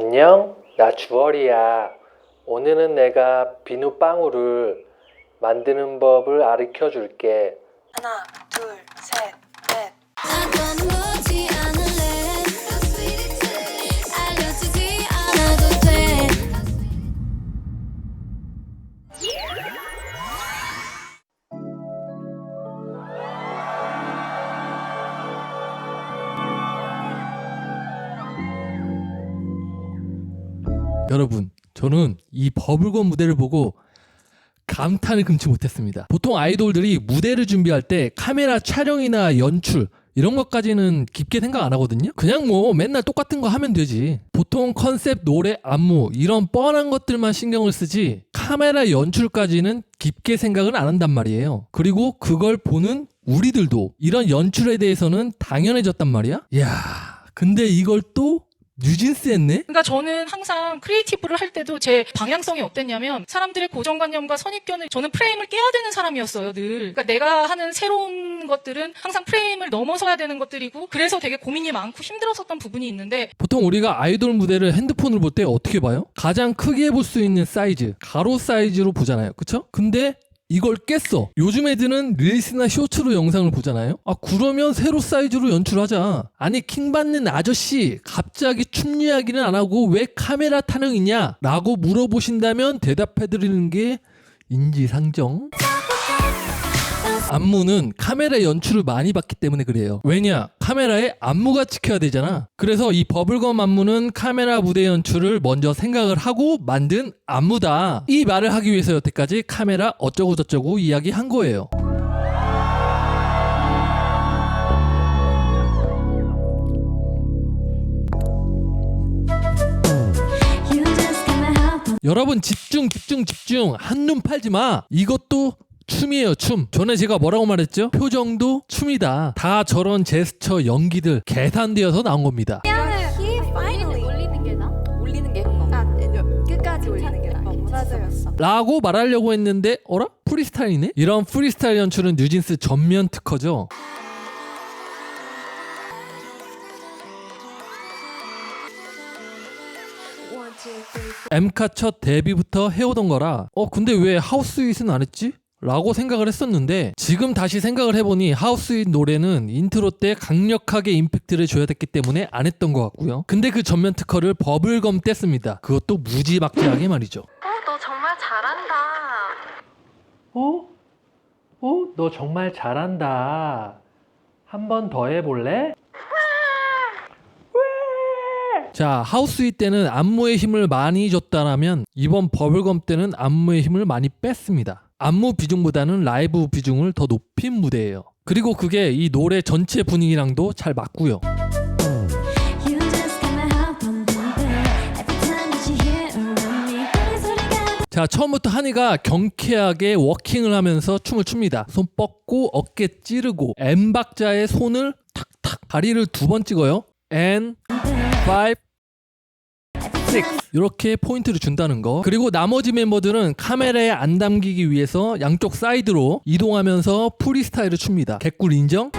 안녕, 나 주얼이야. 오늘은 내가 비누방울을 만드는 법을 가르쳐 줄게. 하나, 둘, 셋, 넷. 여러분, 저는 이 버블건 무대를 보고 감탄을 금치 못했습니다. 보통 아이돌들이 무대를 준비할 때 카메라 촬영이나 연출 이런 것까지는 깊게 생각 안 하거든요. 그냥 뭐 맨날 똑같은 거 하면 되지. 보통 컨셉, 노래, 안무 이런 뻔한 것들만 신경을 쓰지 카메라 연출까지는 깊게 생각을 안 한단 말이에요. 그리고 그걸 보는 우리들도 이런 연출에 대해서는 당연해졌단 말이야. 이야, 근데 이걸 또 뉴진스 했네? 그러니까 저는 항상 크리에이티브를 할 때도 제 방향성이 어땠냐면 사람들의 고정관념과 선입견을 저는 프레임을 깨야 되는 사람이었어요, 늘. 그러니까 내가 하는 새로운 것들은 항상 프레임을 넘어서야 되는 것들이고 그래서 되게 고민이 많고 힘들었었던 부분이 있는데 보통 우리가 아이돌 무대를 핸드폰으로 볼 때 어떻게 봐요? 가장 크게 볼 수 있는 사이즈, 가로 사이즈로 보잖아요. 그쵸? 근데 이걸 깼어. 요즘 애들은 릴스나 쇼츠로 영상을 보잖아요. 아, 그러면 세로 사이즈로 연출하자. 아니, 킹받는 아저씨 갑자기 춤 이야기는 안 하고 왜 카메라 타령이냐? 라고 물어보신다면 대답해드리는 게 인지상정. 안무는 카메라 연출을 많이 받기 때문에 그래요. 왜냐? 카메라에 안무가 찍혀야 되잖아. 그래서 이 버블검 안무는 카메라 무대 연출을 먼저 생각을 하고 만든 안무다. 이 말을 하기 위해서 여태까지 카메라 어쩌고 저쩌고 이야기한 거예요. 여러분 집중. 한눈 팔지 마. 이것도 춤이에요, 춤. 전에 제가 뭐라고 말했죠? 표정도 춤이다. 다 저런 제스처, 연기들 계산되어서 나온 겁니다. 올리는 게 나? 올리는 게? 끝까지 올리는 게 나. 맞아요. 라고 말하려고 했는데 어라? 프리스타일이네? 이런 프리스타일 연출은 뉴진스 전면 특허죠. 엠카 첫 데뷔부터 해오던 거라 근데 왜 하우스윗은 안 했지? 라고 생각을 했었는데 지금 다시 생각을 해보니 하우스윗 노래는 인트로 때 강력하게 임팩트를 줘야 됐기 때문에 안 했던 것 같고요. 근데 그 전면 특허를 버블검 뗐습니다. 그것도 무지막지하게 말이죠. 너 정말 잘한다. 너 정말 잘한다. 한 번 더 해볼래? 자, 하우스윗 때는 안무의 힘을 많이 줬다라면 이번 버블검 때는 안무의 힘을 많이 뺐습니다. 안무 비중보다는 라이브 비중을 더 높인 무대예요. 그리고 그게 이 노래 전체 분위기랑도 잘 맞고요. 자, 처음부터 한이가 경쾌하게 워킹을 하면서 춤을 춥니다. 손 뻗고 어깨 찌르고 M박자의 손을 탁탁 다리를 2번 찍어요. And 5, 6 이렇게 포인트를 준다는 거. 그리고 나머지 멤버들은 카메라에 안 담기기 위해서 양쪽 사이드로 이동하면서 프리스타일을 춥니다. 개꿀 인정?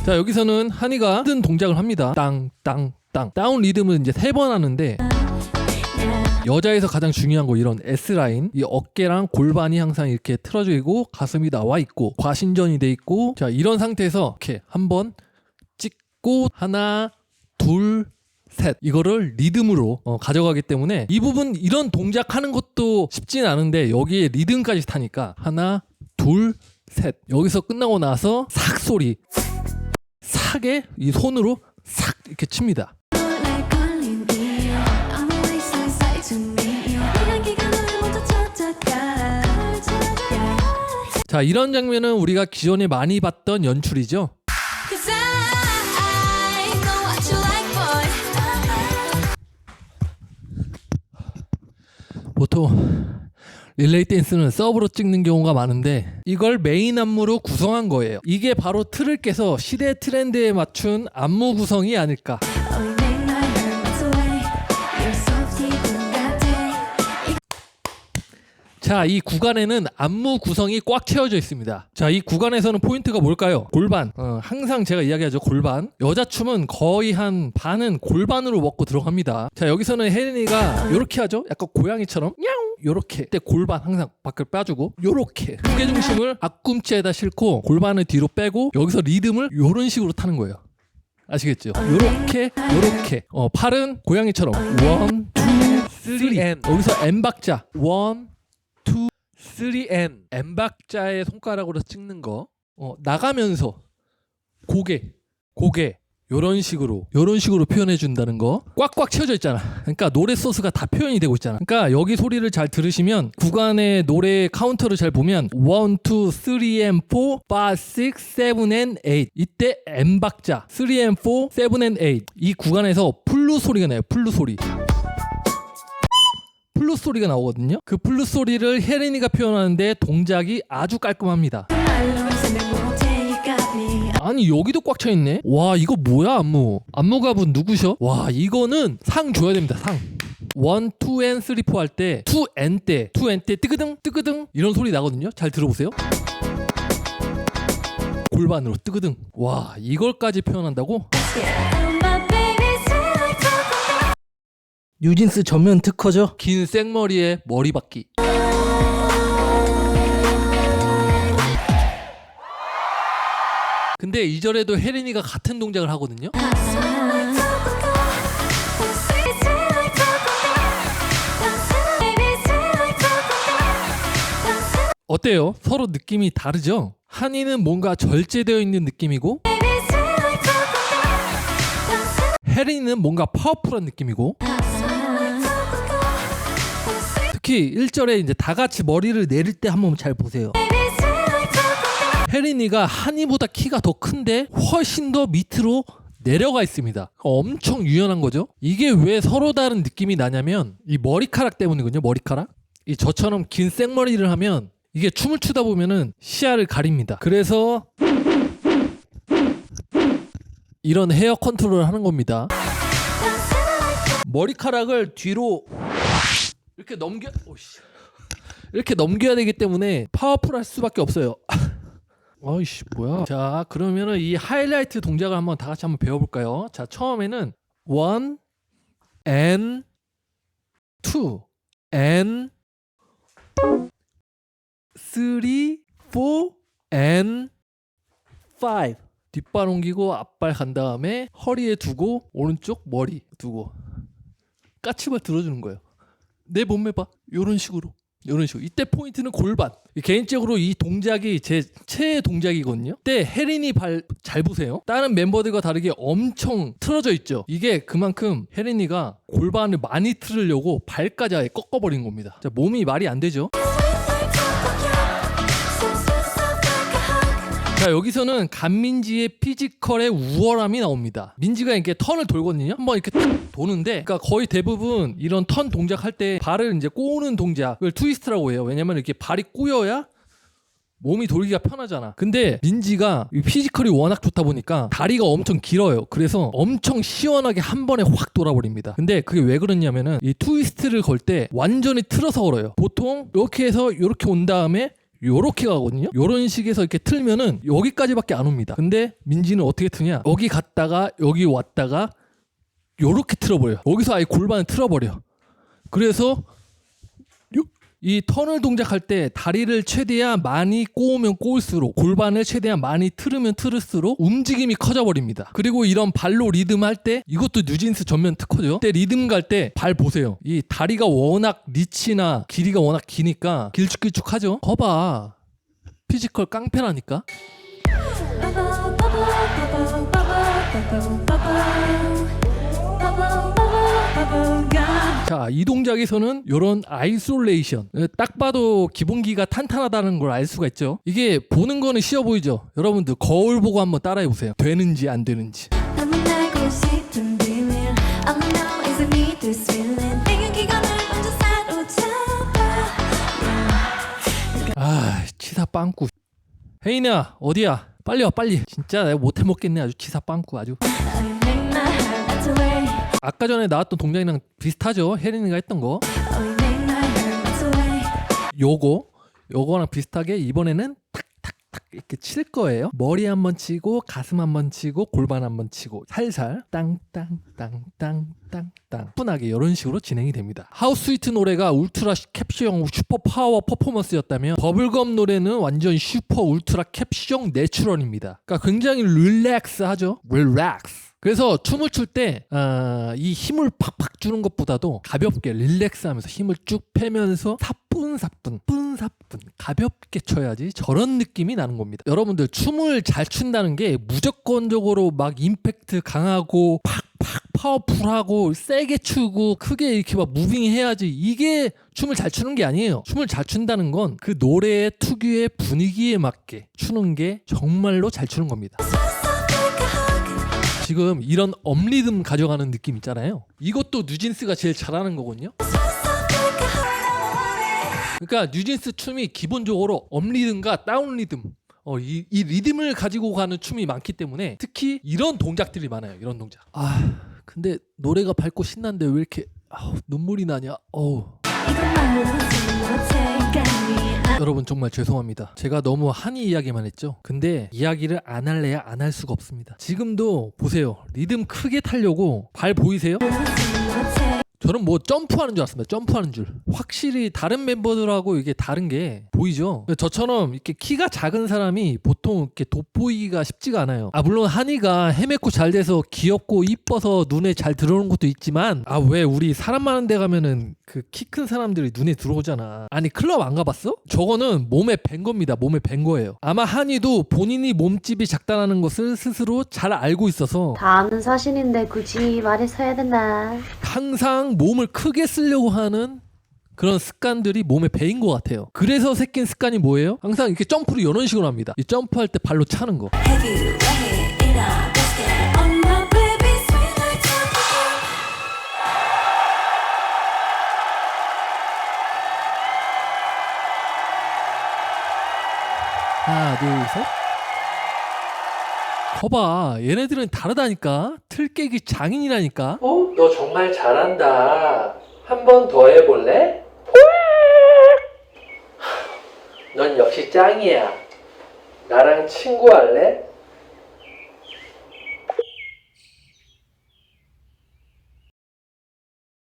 자, 여기서는 한이가 힘든 동작을 합니다. 땅땅땅. 다운 리듬은 이제 3번 하는데 여자에서 가장 중요한 거 이런 S라인, 이 어깨랑 골반이 항상 이렇게 틀어져 있고 가슴이 나와 있고 과신전이 돼 있고, 자, 이런 상태에서 이렇게 한번 찍고 하나 둘 셋 이거를 리듬으로 가져가기 때문에 이 부분 이런 동작 하는 것도 쉽진 않은데 여기에 리듬까지 타니까 하나 둘 셋 여기서 끝나고 나서 삭 소리 삭에 이 손으로 삭 이렇게 칩니다. 자, 이런 장면은 우리가 기존에 많이 봤던 연출이죠. 보통 릴레이 댄스는 서브로 찍는 경우가 많은데 이걸 메인 안무로 구성한 거예요. 이게 바로 틀을 깨서 시대 트렌드에 맞춘 안무 구성이 아닐까. 자, 이 구간에는 안무 구성이 꽉 채워져 있습니다. 자, 이 구간에서는 포인트가 뭘까요? 골반. 항상 제가 이야기하죠. 골반. 여자 춤은 거의 한 반은 골반으로 먹고 들어갑니다. 자, 여기서는 혜린이가 이렇게 하죠. 약간 고양이처럼 야옹 요렇게. 그때 골반 항상 밖을 빠주고 요렇게 무게중심을 앞꿈치에다 싣고 골반을 뒤로 빼고 여기서 리듬을 요런 식으로 타는 거예요. 아시겠죠? 요렇게 요렇게. 팔은 고양이처럼 1, 2, 3 여기서 N박자 1, 2, 3 N박자의 손가락으로 찍는 거. 나가면서 고개 요런 식으로 표현해 준다는 거. 꽉꽉 채워져 있잖아. 그러니까 노래 소스가 다 표현이 되고 있잖아. 그러니까 여기 소리를 잘 들으시면 구간의 노래 카운터를 잘 보면 1, 2, 3 and 4, 5, 6, 7 and 8 이때 N박자 3 and 4, 7 and 8 이 구간에서 플루 소리가 나요. 플루 소리가 나오거든요. 그 플루 소리를 혜린이가 표현하는데 동작이 아주 깔끔합니다. 아니 여기도 꽉 차있네. 와 이거 뭐야 안무가분 누구셔? 와 이거는 상 줘야 됩니다. 상. 1, 2 and 3, 4 할 때 2 and 때 뜨그등 이런 소리 나거든요. 잘 들어보세요. 골반으로 뜨그등. 와 이걸까지 표현한다고? 뉴진스 전면 특허죠. 긴 생머리에 머리박기. 근데 2절에도 혜린이가 같은 동작을 하거든요. 어때요? 서로 느낌이 다르죠? 한이는 뭔가 절제되어 있는 느낌이고 혜린이는 뭔가 파워풀한 느낌이고 특히 1절에 이제 다 같이 머리를 내릴 때 한번 잘 보세요. 혜린이가 한이보다 키가 더 큰데 훨씬 더 밑으로 내려가 있습니다. 엄청 유연한 거죠. 이게 왜 서로 다른 느낌이 나냐면 이 머리카락 때문이거든요. 머리카락. 이 저처럼 긴 생머리를 하면 이게 춤을 추다 보면은 시야를 가립니다. 그래서 이런 헤어 컨트롤을 하는 겁니다. 머리카락을 뒤로 이렇게 넘겨야 되기 때문에 파워풀할 수밖에 없어요. 아이씨 뭐야. 자 그러면은 이 하이라이트 동작을 한번 다 같이 한번 배워볼까요? 자 처음에는 1 and 2 and 3 4 and 5 뒷발 옮기고 앞발 간 다음에 허리에 두고 오른쪽 머리 두고 까치발 들어주는 거예요. 내 몸매 봐. 요런 식으로 이때 포인트는 골반. 개인적으로 이 동작이 제 최애 동작이거든요. 이때 혜린이 발 잘 보세요. 다른 멤버들과 다르게 엄청 틀어져 있죠. 이게 그만큼 혜린이가 골반을 많이 틀으려고 발까지 아예 꺾어버린 겁니다. 자, 몸이 말이 안 되죠. 자 여기서는 간민지의 피지컬의 우월함이 나옵니다. 민지가 이렇게 턴을 돌거든요. 한번 이렇게 탁 도는데, 그러니까 거의 대부분 이런 턴 동작 할 때 발을 이제 꼬는 동작을 트위스트라고 해요. 왜냐면 이렇게 발이 꼬여야 몸이 돌기가 편하잖아. 근데 민지가 이 피지컬이 워낙 좋다 보니까 다리가 엄청 길어요. 그래서 엄청 시원하게 한 번에 확 돌아버립니다. 근데 그게 왜 그러냐면은 이 트위스트를 걸 때 완전히 틀어서 걸어요. 보통 이렇게 해서 이렇게 온 다음에 요렇게 가거든요. 요런 식에서 이렇게 틀면은 여기까지밖에 안 옵니다. 근데 민지는 어떻게 트냐, 여기 갔다가 여기 왔다가 요렇게 틀어버려요. 여기서 아예 골반을 틀어버려. 그래서 이 턴을 동작할 때 다리를 최대한 많이 꼬우면 꼬울수록, 골반을 최대한 많이 틀으면 틀을수록 움직임이 커져버립니다. 그리고 이런 발로 리듬 할 때, 이것도 뉴진스 전면 특허죠. 그때 리듬 갈 때 발 보세요. 이 다리가 워낙 리치나 길이가 워낙 기니까 길쭉길쭉하죠. 거봐, 피지컬 깡패라니까. 자, 이 동작에서는 이런 아이솔레이션, 딱 봐도 기본기가 탄탄하다는 걸 알 수가 있죠. 이게 보는 거는 쉬워 보이죠. 여러분들 거울 보고 한번 따라해 보세요. 되는지 안 되는지. 아, 치사 빵꾸. 혜인아 어디야? 빨리 와 빨리. 진짜 내가 못해 먹겠네. 아주 치사 빵꾸 아주. 아까 전에 나왔던 동작이랑 비슷하죠? 혜린이가 했던 거. 요거랑 비슷하게 이번에는 탁탁탁 이렇게 칠 거예요. 머리 한번 치고 가슴 한번 치고 골반 한번 치고 살살 땅땅땅땅땅 푸나게 이런 식으로 진행이 됩니다. 하우스 스위트 노래가 울트라 캡슐형 슈퍼 파워 퍼포먼스였다면 버블검 노래는 완전 슈퍼 울트라 캡슐형 내추럴입니다. 그러니까 굉장히 릴렉스하죠. 릴렉스. 그래서 춤을 출 때 이 힘을 팍팍 주는 것보다도 가볍게 릴렉스하면서 힘을 쭉 빼면서 사뿐사뿐 가볍게 춰야지 저런 느낌이 나는 겁니다. 여러분들 춤을 잘 춘다는 게 무조건적으로 막 임팩트 강하고 팍팍 파워풀하고 세게 추고 크게 이렇게 막 무빙해야지 이게 춤을 잘 추는 게 아니에요. 춤을 잘 춘다는 건 그 노래의 특유의 분위기에 맞게 추는 게 정말로 잘 추는 겁니다. 지금 이런 업리듬 가져가는 느낌 있잖아요. 이것도 뉴진스가 제일 잘하는 거거든요. 그러니까 뉴진스 춤이 기본적으로 업리듬과 다운리듬 이 리듬을 가지고 가는 춤이 많기 때문에 특히 이런 동작들이 많아요. 이런 동작. 근데 노래가 밝고 신난데 왜 이렇게 눈물이 나냐. 여러분 정말 죄송합니다. 제가 너무 한이 이야기만 했죠. 근데 이야기를 안 할래야 안 할 수가 없습니다. 지금도 보세요. 리듬 크게 타려고 발 보이세요? 저는 뭐 점프하는 줄 알았습니다. 점프하는 줄. 확실히 다른 멤버들하고 이게 다른 게 보이죠? 저처럼 이렇게 키가 작은 사람이 보통 이렇게 돋보이기가 쉽지가 않아요. 물론 한이가 헤매고 잘 돼서 귀엽고 이뻐서 눈에 잘 들어오는 것도 있지만 왜 우리 사람 많은 데 가면은 그 키 큰 사람들이 눈에 들어오잖아. 아니 클럽 안 가봤어? 저거는 몸에 밴 겁니다. 몸에 밴 거예요. 아마 한이도 본인이 몸집이 작다는 것을 스스로 잘 알고 있어서 다 아는 사실인데 굳이 말해서 해야 되나? 항상 몸을 크게 쓰려고 하는 그런 습관들이 몸에 배인 것 같아요. 그래서 새낀 습관이 뭐예요? 항상 이렇게 점프를 이런 식으로 합니다. 이 점프할 때 발로 차는 거. 하나, 둘, 셋. 거봐, 얘네들은 다르다니까. 틀 깨기 장인이라니까. 너 정말 잘한다. 한 번 더 해볼래? 넌 역시 짱이야. 나랑 친구할래?